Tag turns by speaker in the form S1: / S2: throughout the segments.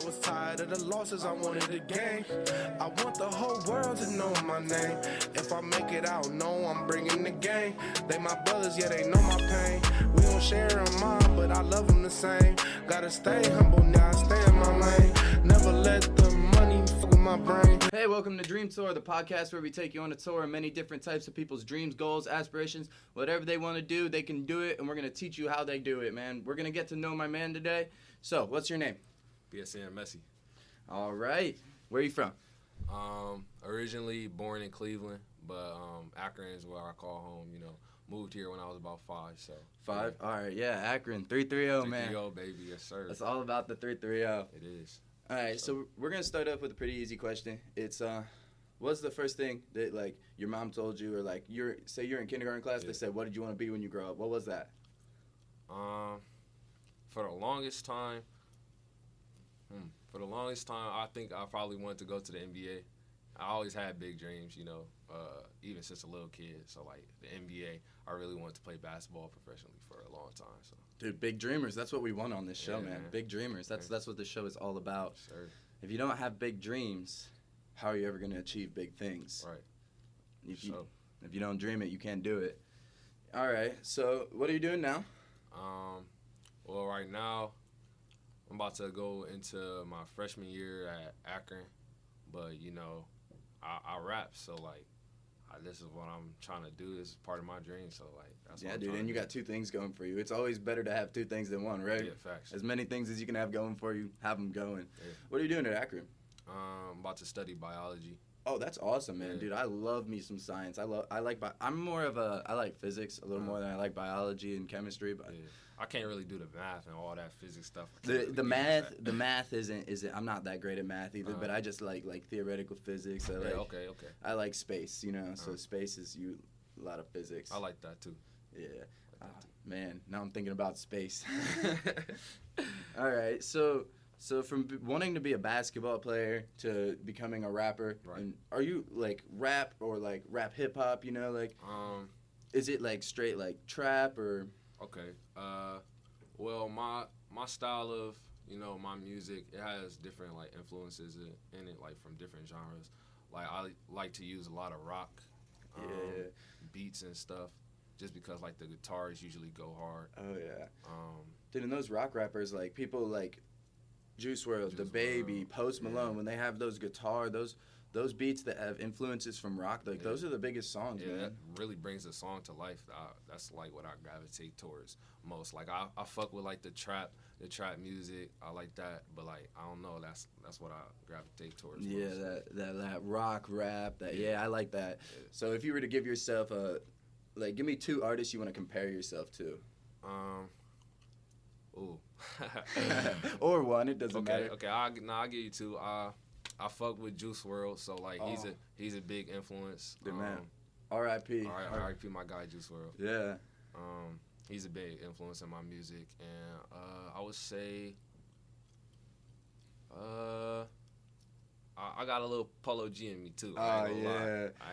S1: was tired of the losses, I wanted the game. I want the whole world to know my name. If I make it out, know I'm bringing the game. They my brothers, yeah, they know my pain. We don't share a mind, but I love them the same. Gotta stay humble, now I stay in my lane. Never let the money fuck with my brain.
S2: Hey, welcome to Dream Tour, the podcast where we take you on a tour of many different types of people's dreams, goals, aspirations. Whatever they want to do, they can do it, and we're going to teach you how they do it, man. We're going to get to know my man today. So, what's your name?
S3: PSN Messi.
S2: All right. Where are you from?
S3: Originally born in Cleveland, but Akron is where I call home, you know. Moved here when I was about 5, so.
S2: 5? Yeah. All right, yeah, Akron, 330, man.
S3: 330, baby, yes, sir.
S2: It's all about the 330.
S3: It is.
S2: All right, so we're going to start off with a pretty easy question. It's, what's the first thing that, like, your mom told you, or, like, say you're in kindergarten class, They said, what did you want to be when you grow up? What was that?
S3: For the longest time, I think I probably wanted to go to the NBA. I always had big dreams, you know, even since a little kid. So, like, the NBA, I really wanted to play basketball professionally for a long time. So,
S2: dude, big dreamers. That's what we want on this show, man.
S3: Man.
S2: Big dreamers. That's what the show is all about.
S3: Sure.
S2: If you don't have big dreams, how are you ever going to achieve big things?
S3: Right.
S2: If you don't dream it, you can't do it. All right. So, what are you doing now?
S3: Well, right now, I'm about to go into my freshman year at Akron, but, you know, I rap, so, like, this is what I'm trying to do. This is part of my dream, so, like, that's what I'm
S2: dude,
S3: trying
S2: and
S3: to
S2: you
S3: do.
S2: got 2 things going for you. It's always better to have 2 things than one, right?
S3: Yeah, facts.
S2: As many things as you can have going for you, have them going.
S3: Yeah.
S2: What are you doing at Akron?
S3: I'm about to study biology.
S2: Oh, that's awesome, man,
S3: Yeah.
S2: dude. I love me some science. I like physics a little more than I like biology and chemistry, but
S3: Yeah. I can't really do the math and all that physics stuff.
S2: the math isn't I'm not that great at math either, but I just like theoretical physics.
S3: Okay.
S2: I like space, you know. So space is a lot of physics.
S3: I like that too.
S2: Yeah. Man, now I'm thinking about space. All right, so from wanting to be a basketball player to becoming a rapper,
S3: Right.
S2: and are you like rap or like rap hip hop? You know, like is it like straight like trap or?
S3: Okay. Well, my style of, you know, my music, it has different like influences in it, like from different genres. Like I like to use a lot of rock, beats and stuff, just because like the guitars usually go hard.
S2: Oh yeah. Dude, and those rock rappers, like people like Juice WRLD, The Baby, Post Malone, when they have those those beats that have influences from rock, like those are the biggest songs, man.
S3: That really brings the song to life. That's like what I gravitate towards most. Like I fuck with like the trap music. I like that, but like I don't know. That's what I gravitate towards.
S2: Yeah,
S3: most.
S2: that rock rap. I like that. Yeah. So if you were to give yourself give me 2 artists you want to compare yourself to.
S3: Ooh.
S2: Or one, it doesn't matter.
S3: Okay. I'll give you 2. I fuck with Juice WRLD, so like he's a big influence.
S2: Good man. R.I.P.
S3: R.I.P. my guy Juice WRLD.
S2: Yeah.
S3: He's a big influence in my music, and I would say I got a little Polo G in me too. I ain't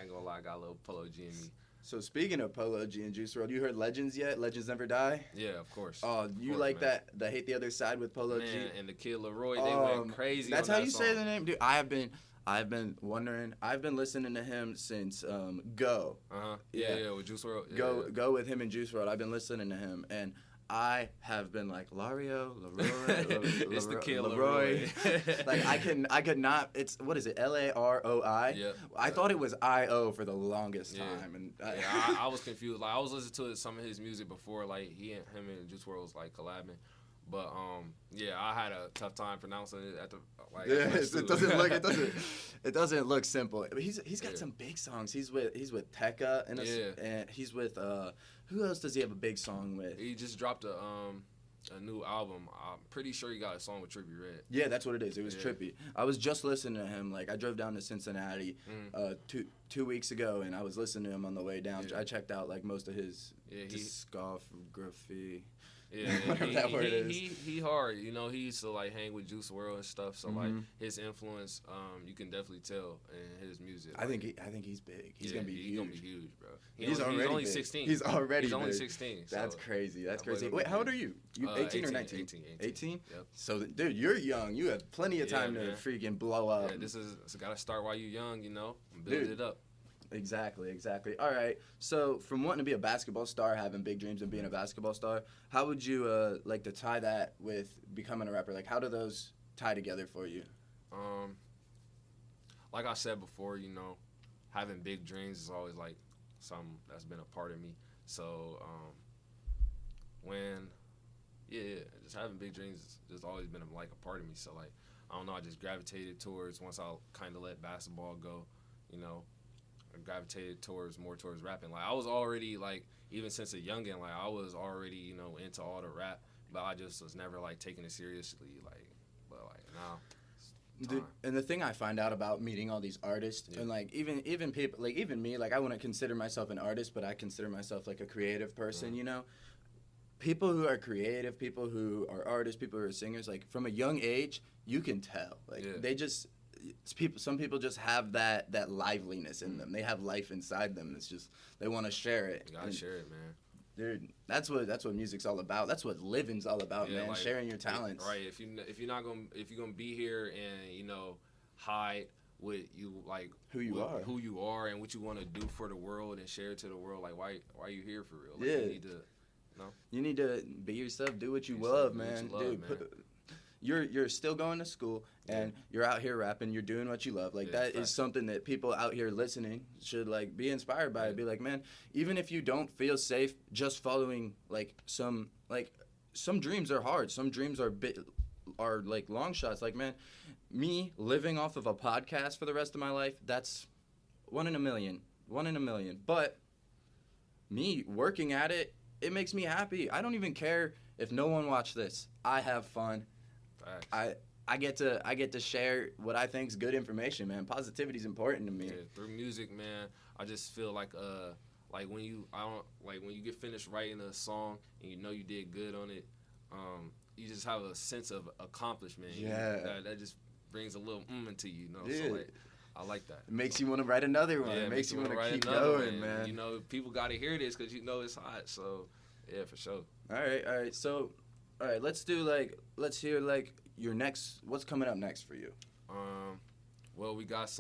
S3: gonna lie, I got a little Polo G in me.
S2: So speaking of Polo G and Juice WRLD, you heard Legends yet? Legends Never Die?
S3: Yeah, of course.
S2: Oh, you like
S3: man.
S2: The Hate the Other Side with Polo G?
S3: And the Kid LAROi, they went crazy.
S2: That's
S3: on
S2: how
S3: that
S2: you
S3: song.
S2: say the name, dude. I've been wondering. I've been listening to him since Go.
S3: Yeah, with Juice WRLD.
S2: Go with him and Juice WRLD. I've been listening to him, and I have been like LAROi.
S3: It's the Kid LAROi.
S2: Like I could not. It's what is it? LAROI.
S3: Yep.
S2: I thought it was IO for the longest time, and
S3: I was confused. Like I was listening to some of his music before, like him and Juice WRLD was like collabing. But I had a tough time pronouncing it at the like.
S2: Yeah, it doesn't look simple. But he's got some big songs. He's with Tekka and he's with who else does he have a big song with?
S3: He just dropped a new album. I'm pretty sure he got a song with Trippie Redd.
S2: Yeah, that's what it is. It was Trippie. I was just listening to him. Like I drove down to Cincinnati 2 weeks ago, and I was listening to him on the way down. I checked out like most of his discography.
S3: Yeah,
S2: whatever that word is.
S3: He hard. You know, he used to like hang with Juice WRLD and stuff. So like his influence, you can definitely tell in his music.
S2: I think he's big. He's gonna be huge.
S3: He's gonna be huge, bro.
S2: He's only
S3: big.
S2: 16. He's only
S3: big.
S2: 16.
S3: So
S2: That's crazy. That's crazy. Wait, how old are you? You 18 or 19? 18.
S3: Yep.
S2: So, dude, you're young. You have plenty of time to freaking blow up.
S3: Yeah, this gotta start while you're young, you know, and build it up.
S2: Exactly. All right. So, from wanting to be a basketball star, having big dreams and being a basketball star, how would you like to tie that with becoming a rapper? Like, how do those tie together for you?
S3: Like I said before, you know, having big dreams is always like something that's been a part of me. So, just having big dreams has just always been like a part of me. So, like, I don't know, I just gravitated towards, once I kind of let basketball go, you know, I gravitated more towards rapping. Like, I was already, like, even since a youngin', like, I was already, you know, into all the rap, but I just was never, like, taking it seriously, like, but, like, now.
S2: Dude, and the thing I find out about meeting all these artists and like even people, like even me, like I wouldn't consider myself an artist, but I consider myself like a creative person, you know. People who are creative, people who are artists, people who are singers, like from a young age, you can tell. Like they just some people just have that liveliness in them. They have life inside them. It's just they want to share it.
S3: You gotta share it, man.
S2: Dude, that's what music's all about. That's what living's all about, man. Like, sharing your talents.
S3: Right. If you're gonna be here and, you know, hide what you like, who you are, and what you want to do for the world and share it to the world, like why are you here for real? Like,
S2: you need to be yourself. Do what you love, man. You're still going to school and you're out here rapping. You're doing what you love. Like that is something that people out here listening should like be inspired by. Be like, man, even if you don't feel safe, just following like some dreams are hard. Some dreams are like long shots. Like, man, me living off of a podcast for the rest of my life, that's 1 in a million. But me working at it, it makes me happy. I don't even care if no one watched this. I have fun. I get to share what I think is good information, man. Positivity is important to me.
S3: Yeah, through music, man, I just feel like when you get finished writing a song and you know you did good on it, you just have a sense of accomplishment.
S2: Yeah,
S3: that just brings a little into you, you know.
S2: Yeah.
S3: So like, I like that.
S2: It makes you want to write another one.
S3: Yeah,
S2: it makes you want to keep
S3: going,
S2: going, man.
S3: You know, people got to hear this because you know it's hot. So, yeah, for sure.
S2: All right. So, let's hear like your next. What's coming up next for you?
S3: Well, we got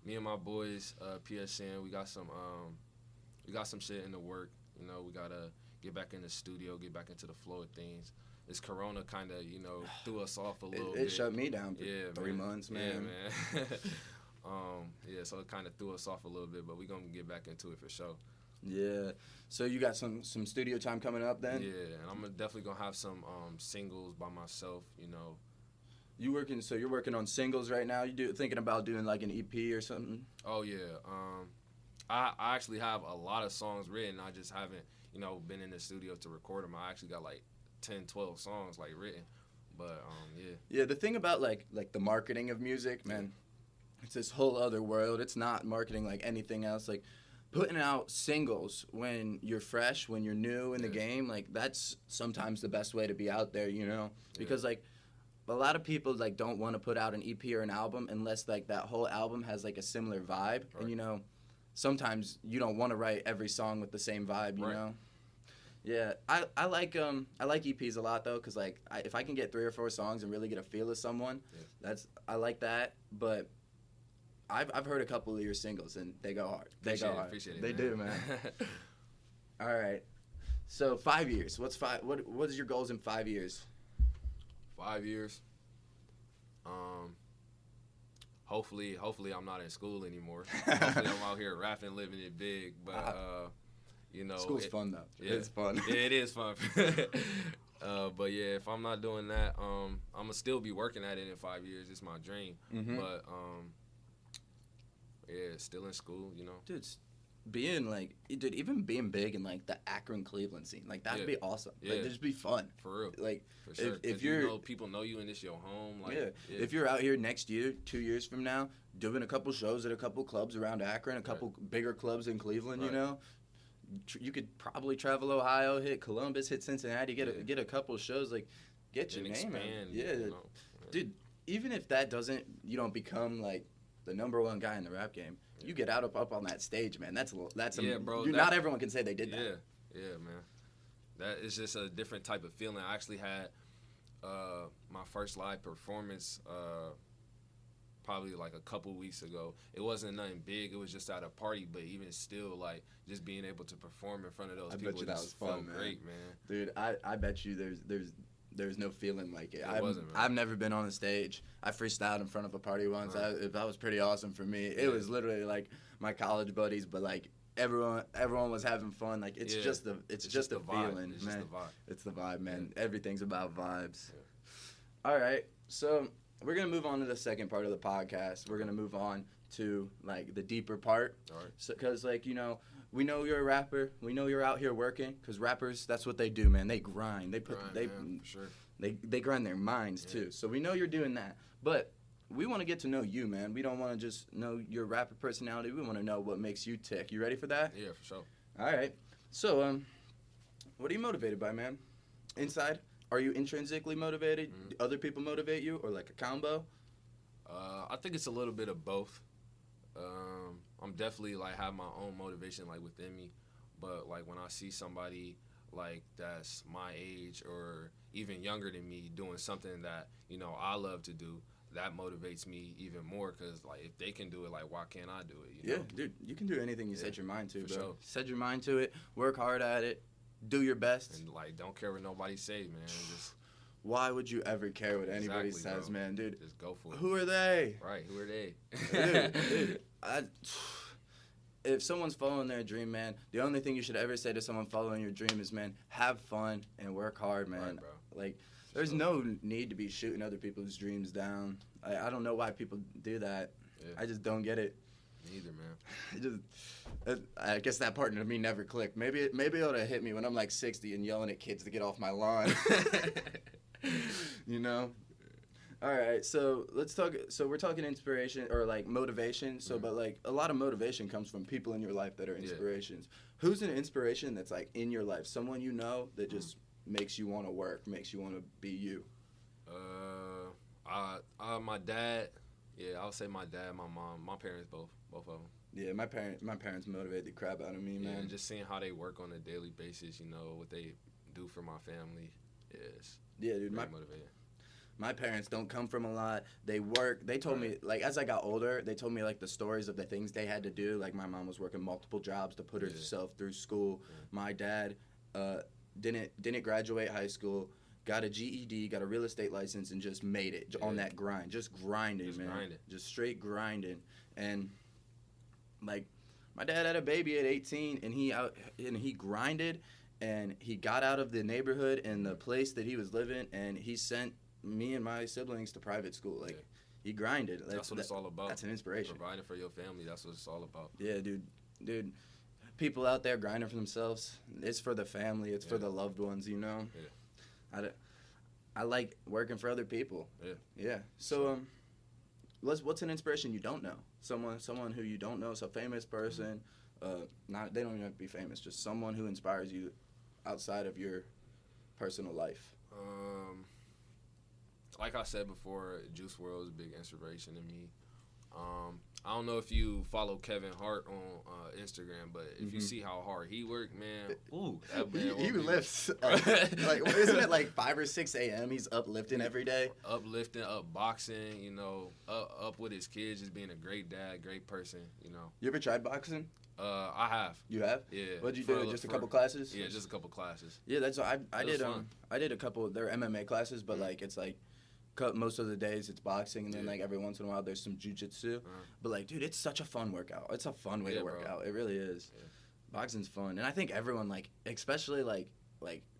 S3: me and my boys, PSN. We got some shit in the work. You know, we gotta get back in the studio, get back into the flow of things. This Corona kind of, you know, threw us off a little bit.
S2: It shut me down for 3 months, man.
S3: Yeah, man. So it kind of threw us off a little bit, but we're going to get back into it for sure.
S2: Yeah. So you got some studio time coming up then?
S3: Yeah, and I'm definitely going to have some singles by myself, you know.
S2: You're working on singles right now? Thinking about doing like an EP or something?
S3: Oh, yeah. I actually have a lot of songs written. I just haven't, you know, been in the studio to record them. I actually got like 10, 12 songs like written, but yeah, the
S2: thing about like the marketing of music, man, it's this whole other world. It's not marketing like anything else. Like putting out singles when you're fresh, when you're new in the game, like that's sometimes the best way to be out there, you know, because like a lot of people like don't want to put out an EP or an album unless like that whole album has like a similar vibe, and you know, sometimes you don't want to write every song with the same vibe, you know. Yeah, I like EPs a lot though, cause like if I can get 3 or 4 songs and really get a feel of someone, I like that. But I've heard a couple of your singles and they go hard.
S3: Appreciate it,
S2: they do, man. All right, so 5 years. What is your goals in 5 years?
S3: 5 years. Hopefully I'm not in school anymore. Hopefully I'm out here rapping, living it big. But you know,
S2: school's fun though.
S3: Yeah,
S2: it's fun.
S3: Yeah, it is fun. But yeah, if I'm not doing that, I'm gonna still be working at it in 5 years. It's my dream.
S2: Mm-hmm.
S3: But yeah, still in school, you know.
S2: Dude, even being big in like the Akron, Cleveland scene, like that'd be awesome. Yeah. Like, just be fun.
S3: For real.
S2: Like
S3: for sure.
S2: if you're,
S3: you know, people know you and it's your home. Like,
S2: if you're out here next year, 2 years from now, doing a couple shows at a couple clubs around Akron, a couple bigger clubs in Cleveland, you know, you could probably travel Ohio, hit Columbus, hit Cincinnati, get a couple shows, like get your name out. Yeah, dude. Even if that doesn't, you don't become like the number one guy in the rap game. You get up on that stage, man. That's
S3: bro.
S2: Not everyone can say they did that.
S3: Yeah, man. That is just a different type of feeling. I actually had my first live performance probably like a couple weeks ago. It wasn't nothing big. It was just at a party, but even still, like just being able to perform in front of those people,
S2: that was fun, man.
S3: Great, man.
S2: Dude, I bet you there's no feeling like it.
S3: Wasn't, man.
S2: I've never been on a stage. I freestyled in front of a party once. That was pretty awesome for me. It was literally like my college buddies, but like everyone was having fun. Like it's just the feeling,
S3: it's
S2: man.
S3: Just the vibe.
S2: It's the vibe, man. Everything's about vibes. All right, so we're gonna move on to the second part of the podcast. We're gonna move on to like the deeper part.
S3: All right.
S2: So, cause like we know you're a rapper. We know you're out here working. Cause rappers, that's what they do, man. They grind. They
S3: man, for sure.
S2: They grind their minds too. So we know you're doing that. But we want to get to know you, man. We don't want to just know your rapper personality. We want to know what makes you tick. You ready for that?
S3: Yeah, for sure.
S2: All right. So what are you motivated by, man? Inside, are you intrinsically motivated? Do other people motivate you, or like a combo?
S3: I think it's a little bit of both. I'm definitely like have my own motivation like within me, but like when I see somebody like that's my age or even younger than me doing something that I love to do, that motivates me even more, because like if they can do it, like why can't I do it? You know?
S2: Dude, you can do anything you set your mind to, bro.
S3: Sure.
S2: Set your mind to it, work hard at it, do your best,
S3: and like don't care what nobody say, man. Just
S2: why would you ever care what anybody says,
S3: bro.
S2: man, dude?
S3: Just go for it.
S2: Who are they?
S3: Right, who are they?
S2: dude, if someone's following their dream, man, the only thing you should ever say to someone following your dream is, man, have fun and work hard, man.
S3: Right, bro.
S2: Like, there's no need to be shooting other people's dreams down. I don't know why people do that.
S3: Yeah.
S2: I just don't get it.
S3: Neither, man.
S2: I guess that part of me never clicked. Maybe it would have hit me when I'm like 60 and yelling at kids to get off my lawn. All right, so let's talk. So we're talking inspiration or like motivation. So, but like a lot of motivation comes from people in your life that are inspirations. Who's an inspiration that's like in your life? Someone you know that just makes you want to work, makes you want to be you.
S3: My dad. Yeah, I'll say my dad, my mom, my parents, both of them.
S2: Yeah, my parents motivated the crap out of me, man.
S3: Yeah, just seeing how they work on a daily basis, what they do for my family is
S2: dude,
S3: motivating.
S2: My parents don't come from a lot. They work. They told me, like, as I got older, they told me, like, the stories of the things they had to do. Like, my mom was working multiple jobs to put herself through school. Yeah. My dad didn't graduate high school, got a GED, got a real estate license, and just made it on that grind. Just grinding, man. Just straight grinding. And, like, my dad had a baby at 18, and he grinded, and he got out of the neighborhood and the place that he was living, and he sent me and my siblings to private school. Like, he grinded.
S3: That's what it's all about.
S2: That's an inspiration.
S3: Providing for your family, that's what it's all about.
S2: Yeah, dude. People out there grinding for themselves. It's for the family. It's for the loved ones, Yeah. I like working for other people. Yeah. So, what's an inspiration you don't know? Someone who you don't know, so a famous person. They don't even have to be famous. Just someone who inspires you outside of your personal life.
S3: Like I said before, Juice WRLD is a big inspiration to me. I don't know if you follow Kevin Hart on Instagram, but if you see how hard he worked, man, that man
S2: he lifts. Like, isn't it like 5 or 6 a.m. He's uplifting every day?
S3: Uplifting, up boxing, up with his kids, just being a great dad, great person,
S2: You ever tried boxing?
S3: I have.
S2: You have?
S3: Yeah.
S2: What'd you do? Just a couple classes?
S3: Yeah, just a couple classes.
S2: Yeah, that's what I did.
S3: Fun.
S2: I did a couple. They're MMA classes, but like it's like most of the days it's boxing, and then like every once in a while there's some jiu-jitsu. But like, dude, it's such a fun workout. It's a fun way to work out. It really is. Yeah. Boxing's fun, and I think everyone, like, especially like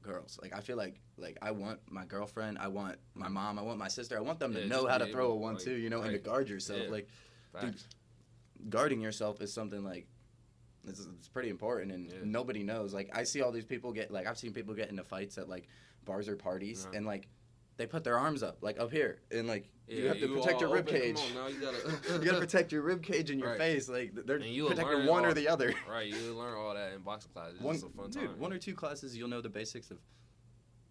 S2: girls, like I feel like I want my girlfriend, I want my mom, I want my sister, I want them to know how to throw a 1-2, and to guard yourself. Like, dude, guarding yourself is something like. It's pretty important, and nobody knows. Like, I see all these people I've seen people get into fights at like bars or parties, and like they put their arms up, like up here, and like you
S3: Yeah,
S2: have to
S3: you
S2: protect your
S3: all
S2: rib
S3: open,
S2: cage.
S3: come on now, you gotta
S2: You gotta protect your rib cage and your
S3: Right.
S2: face. Like they're
S3: And you'll
S2: protecting
S3: learn
S2: one or
S3: all-
S2: the other.
S3: Right, you learn all that in boxing class. It's just a fun time.
S2: Dude, 1 or 2 classes, you'll know the basics of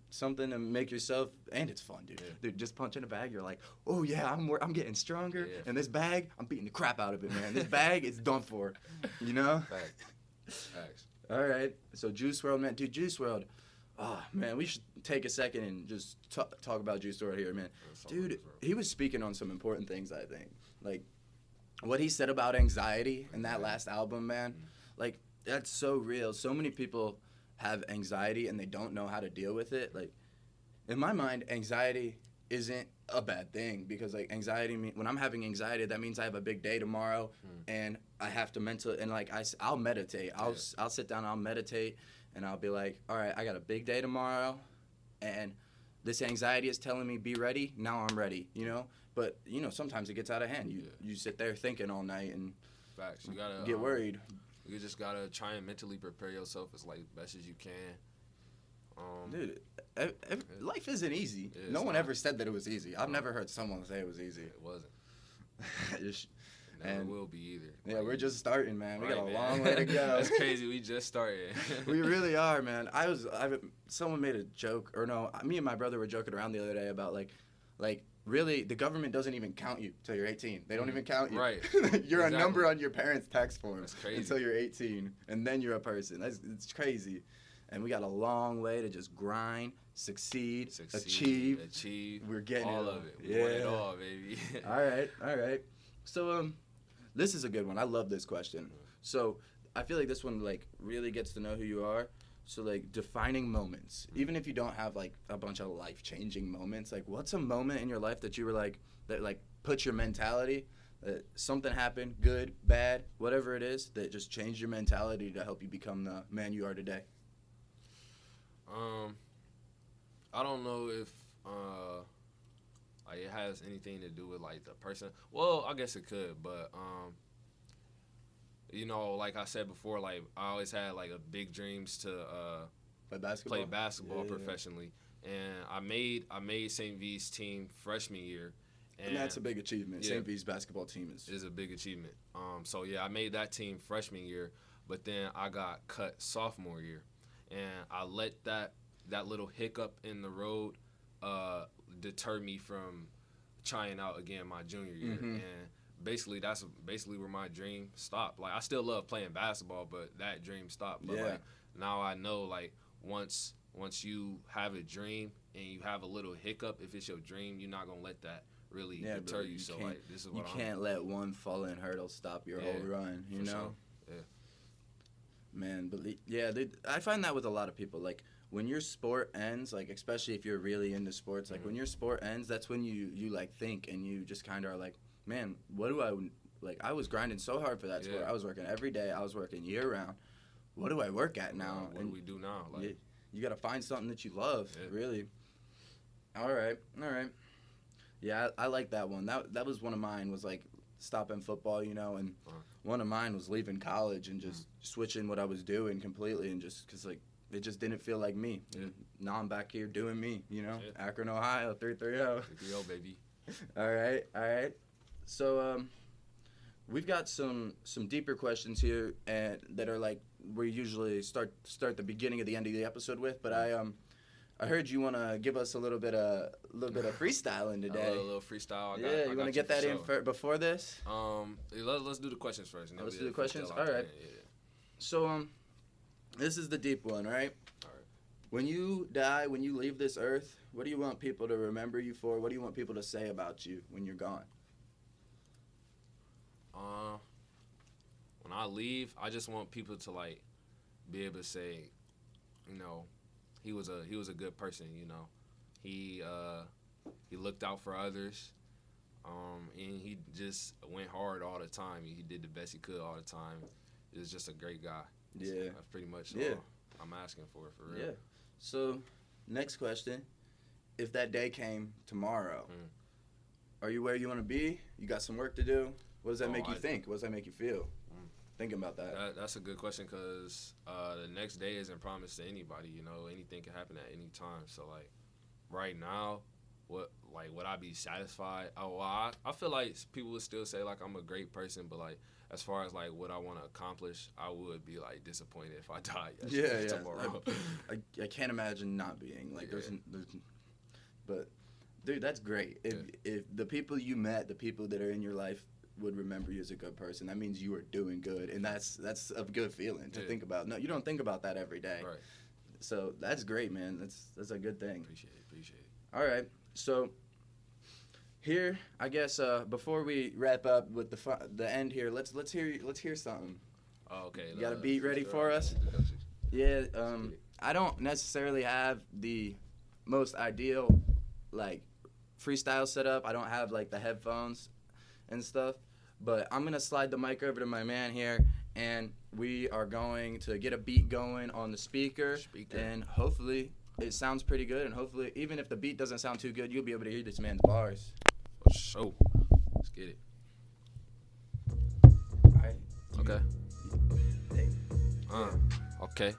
S2: something to make yourself, and it's fun, dude.
S3: Yeah.
S2: Dude, just punching a bag, you're like, oh yeah, I'm getting stronger.
S3: Yeah.
S2: And this bag, I'm beating the crap out of it, man. This bag is done for, you know?
S3: Facts.
S2: All right. So Juice WRLD, man, dude, Juice WRLD. Oh man, we should take a second and just talk about Juice WRLD here, man. Dude, he was speaking on some important things, I think. Like what he said about anxiety in that last album, man. Like that's so real. So many people have anxiety and they don't know how to deal with it. Like in my mind, anxiety isn't a bad thing because like anxiety when I'm having anxiety, that means I have a big day tomorrow and I have to and like I'll meditate. I'll sit down, I'll meditate, and I'll be like, all right, I got a big day tomorrow, and this anxiety is telling me be ready. Now I'm ready, you know. But you know, sometimes it gets out of hand. You sit there thinking all night and
S3: Facts. You gotta
S2: get worried.
S3: You just gotta try and mentally prepare yourself as like best as you can.
S2: Dude, life isn't easy.
S3: It's
S2: No one
S3: not.
S2: ever said that it was easy. I've never heard someone say it was easy.
S3: It wasn't.
S2: Just-
S3: It never
S2: and-
S3: will be either.
S2: yeah,
S3: Like,
S2: we're just starting, man. We got a
S3: right,
S2: long
S3: man.
S2: way to go.
S3: That's crazy. We just started.
S2: We really are, man. Someone made a joke, or no, me and my brother were joking around the other day about like really, the government doesn't even count you till you're 18. They don't even count you.
S3: Right.
S2: You're a
S3: Exactly.
S2: number on your parents' tax form
S3: That's crazy.
S2: until you're 18, and then you're a person. It's crazy. And we got a long way to just grind, succeed, achieve. We're getting
S3: all
S2: it
S3: of it. We want it all, baby.
S2: All right. So this is a good one. I love this question. So I feel like this one like really gets to know who you are. So like defining moments, even if you don't have like a bunch of life-changing moments, like what's a moment in your life that you were like that like put your mentality, that something happened, good, bad, whatever it is, that just changed your mentality to help you become the man you are today?
S3: I don't know if like it has anything to do with like the person. Well, I guess it could, but you know, like I said before, like I always had like a big dreams to play basketball
S2: Yeah.
S3: professionally, and I made St. V's team freshman year,
S2: And that's a big achievement.
S3: Yeah.
S2: St. V's basketball team
S3: is a big achievement. So yeah, I made that team freshman year, but then I got cut sophomore year, and I let that little hiccup in the road deter me from trying out again my junior year. And basically that's where my dream stopped. Like I still love playing basketball, but that dream stopped. But like now I know like once you have a dream and you have a little hiccup, if it's your dream, you're not gonna let that really deter you. So like this is what
S2: you can't let one falling hurdle stop your whole run. You know.
S3: Sure. Yeah.
S2: Man, I find that with a lot of people. Like when your sport ends, like especially if you're really into sports, like when your sport ends, that's when you like think and you just kind of are like, man, what do I like? I was grinding so hard for that sport. I was working every day. I was working year round. What do I work at now?
S3: What do we do now? Like
S2: you got to find something that you love, really. All right. Yeah, I like that one. That was one of mine. Was like stopping football, you know, and one of mine was leaving college and just switching what I was doing completely, and just because like it just didn't feel like me. And now I'm back here doing me, you know. Akron, Ohio, 330.
S3: 330, baby.
S2: All right. So we've got some deeper questions here, and that are like we usually start the beginning of the end of the episode with. But I heard you want to give us a little bit of freestyling today.
S3: A little freestyle.
S2: You want to get that in before this?
S3: Let's do the questions first. And then
S2: Let's
S3: we'll
S2: do the questions.
S3: freestyle
S2: All
S3: after
S2: right.
S3: that. Yeah.
S2: So this is the deep one, right?
S3: All right.
S2: When you die, when you leave this earth, what do you want people to remember you for? What do you want people to say about you when you're gone?
S3: When I leave, I just want people to like be able to say, you know, he was a good person. You know, he looked out for others, and he just went hard all the time. He did the best he could all the time. He was just a great guy.
S2: Yeah.
S3: So that's pretty much all I'm asking for real.
S2: Yeah. So, next question. If that day came tomorrow, are you where you want to be? You got some work to do? What does that make you think? What does that make you feel? Thinking about that.
S3: That's a good question because the next day isn't promised to anybody. You know, anything can happen at any time. So, like, right now, would I be satisfied? Oh, well, I feel like people would still say like I'm a great person, but like as far as like what I want to accomplish, I would be like disappointed if I died tomorrow.
S2: I can't imagine not being like there's but dude, that's great. If the people you met, the people that are in your life would remember you as a good person, that means you are doing good, and that's a good feeling to think about. No, you don't think about that every day.
S3: Right.
S2: So that's great, man. That's a good thing.
S3: Appreciate it.
S2: All right. So here, I guess before we wrap up with the end here, let's hear something.
S3: Oh, okay.
S2: You got a beat ready for us? Yeah. I don't necessarily have the most ideal like freestyle setup. I don't have like the headphones and stuff, but I'm gonna slide the mic over to my man here, and we are going to get a beat going on the speaker. And hopefully it sounds pretty good, and hopefully even if the beat doesn't sound too good, you'll be able to hear this man's bars.
S3: For sure. Let's get it.
S2: All right.
S3: Okay.
S2: Hey.
S3: Okay.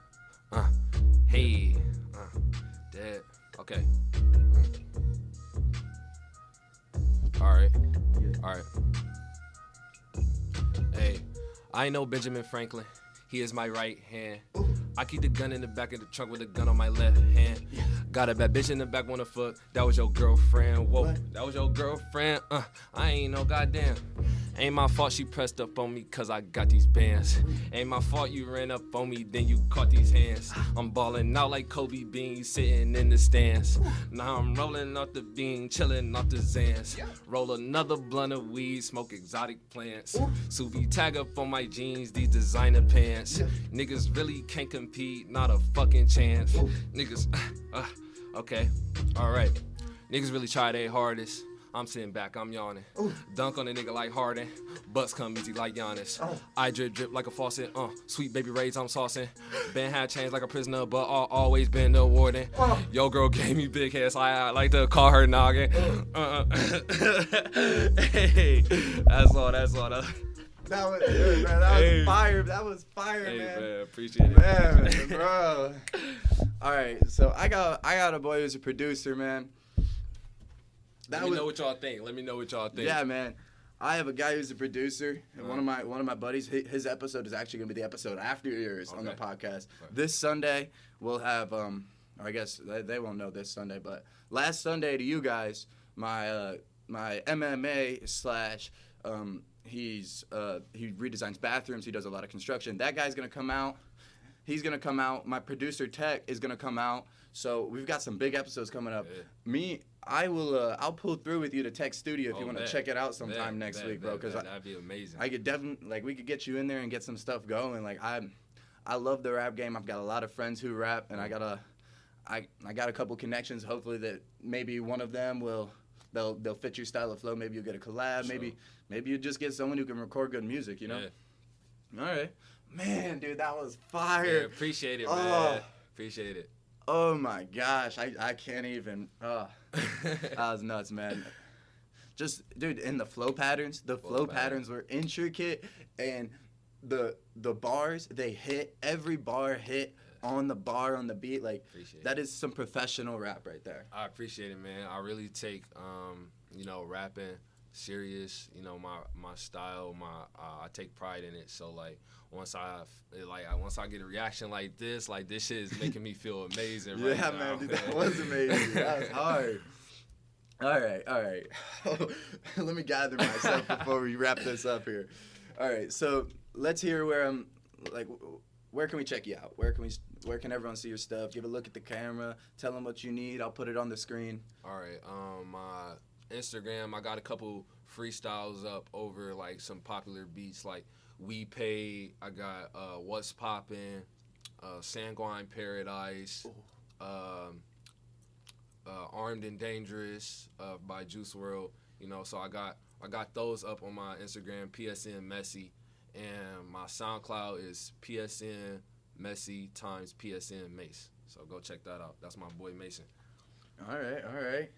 S3: Hey. Dead. Okay. All right. Hey, I ain't no Benjamin Franklin. He is my right hand. I keep the gun in the back of the trunk with the gun on my left hand. Got a bad bitch in the back, wanna fuck. That was your girlfriend. Whoa, that was your girlfriend. I ain't no goddamn. Ain't my fault she pressed up on me cause I got these bands. Ain't my fault you ran up on me, then you caught these hands. I'm balling out like Kobe Bean, sitting in the stands. Now I'm rolling off the bean, chilling off the Zans. Roll another blunt of weed, smoke exotic plants. Sous vide tag up on my jeans, these designer pants. Niggas really can't compete, not a fucking chance. Niggas, okay, alright. Niggas really try their hardest. I'm sitting back, I'm yawning. Dunk on a nigga like Harden. Butts come easy like Giannis. I drip like a faucet. Sweet baby raids, I'm saucing. Been had chains like a prisoner, but always been the warden. Yo girl gave me big head, so I like to call her noggin. Hey, that's all.
S2: That was good, man. That was fire. That was fire,
S3: Hey,
S2: man.
S3: Appreciate it.
S2: Man, bro. All right, so I got a boy who's a producer, man.
S3: Let me know what y'all think.
S2: Yeah, man. I have a guy who's a producer, and one of my buddies. His episode is actually gonna be the episode after yours on the podcast. This Sunday we'll have or I guess they won't know this Sunday, but last Sunday to you guys, my MMA / he redesigns bathrooms. He does a lot of construction. That guy's gonna come out. He's gonna come out. My producer Tech is gonna come out. So we've got some big episodes coming up.
S3: Yeah.
S2: I'll pull through with you to Tech Studio if you want to check it out sometime next week, bro. Because
S3: that'd be amazing.
S2: I could definitely we could get you in there and get some stuff going. Like I love the rap game. I've got a lot of friends who rap, and I got a couple connections. Hopefully that maybe one of them they'll fit your style of flow. Maybe you'll get a collab. Sure. Maybe you just get someone who can record good music. You know. Yeah. All right, man, dude, that was fire.
S3: Yeah, appreciate it, man. Appreciate it.
S2: Oh my gosh, I can't even. That was nuts, man. Just, dude, and the flow patterns patterns were intricate, and the bars they hit, every bar hit on the bar on the beat. Like that is some professional rap right there.
S3: I appreciate it, man. I really take rapping serious. My style, I take pride in it. So like once I get a reaction like this shit is making me feel amazing right now.
S2: Man, dude, that was amazing. That was hard. All right. Let me gather myself before we wrap this up here. All right, so let's hear where can we check you out? Where can everyone see your stuff? Give a look at the camera. Tell them what you need. I'll put it on the screen.
S3: All right. My Instagram, I got a couple freestyles up over like some popular beats like We Paid. I got What's Poppin', Sanguine Paradise, Armed and Dangerous by Juice WRLD. So I got those up on my Instagram, PSN Messi, and my SoundCloud is PSN Messi times PSN Mace. So go check that out. That's my boy Mason.
S2: All right.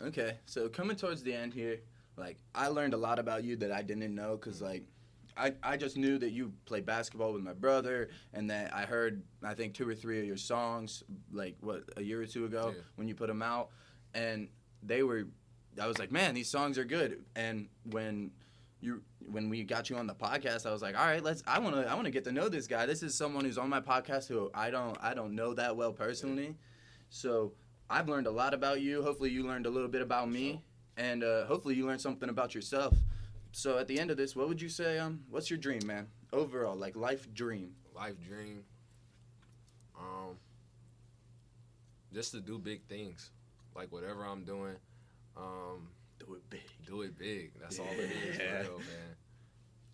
S2: Okay, so coming towards the end here, like I learned a lot about you that I didn't know, cause like I just knew that you played basketball with my brother, and that I heard I think 2 or 3 of your songs like a year or two ago when you put them out, and I was like, man, these songs are good. And when we got you on the podcast, I was like, all right, I want to get to know this guy. This is someone who's on my podcast who I don't know that well personally. So I've learned a lot about you. Hopefully you learned a little bit about me, and hopefully you learned something about yourself. So at the end of this, what would you say? What's your dream, man? Overall, like life dream.
S3: Life dream. Just to do big things, like whatever I'm doing.
S2: Do it big.
S3: Do it big. That's all it is, for real,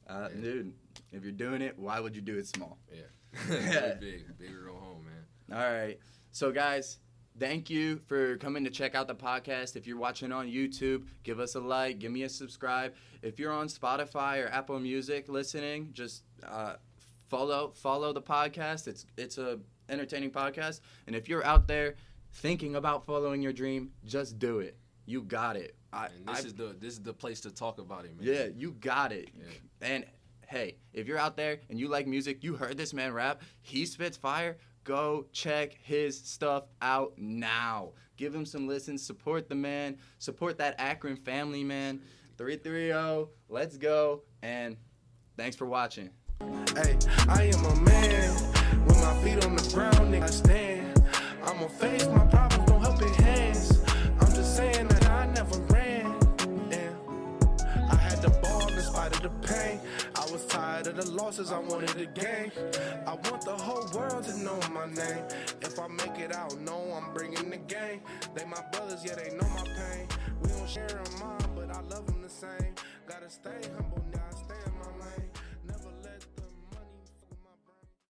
S3: man.
S2: Dude, if you're doing it, why would you do it small?
S3: Yeah. Do it big. Big or go home, man.
S2: All right. So, guys, thank you for coming to check out the podcast. If you're watching on YouTube, give us a like, give me a subscribe. If you're on Spotify or Apple Music listening, just follow the podcast. It's a entertaining podcast. And if you're out there thinking about following your dream, just do it. You got it.
S3: This is the place to talk about it, man.
S2: Yeah, you got it.
S3: Yeah.
S2: And hey, if you're out there and you like music, you heard this man rap, he spits fire, go check his stuff out now. Give him some listens, support the man, support that Akron family, man. 330, let's go, and thanks for watching.
S1: Hey, I am a man with my feet on the ground, nigga, I stand. I'ma face my problems, don't help it hands. I'm just saying that I never ran. Yeah. I had to ball in spite of the pain. I was tired of the losses, I wanted a game. I want the whole world to know my name. If I make it out, know I'm bringing the game. They my brothers, yeah, they know my pain. We don't share a mind, but I love them the same. Gotta stay humble.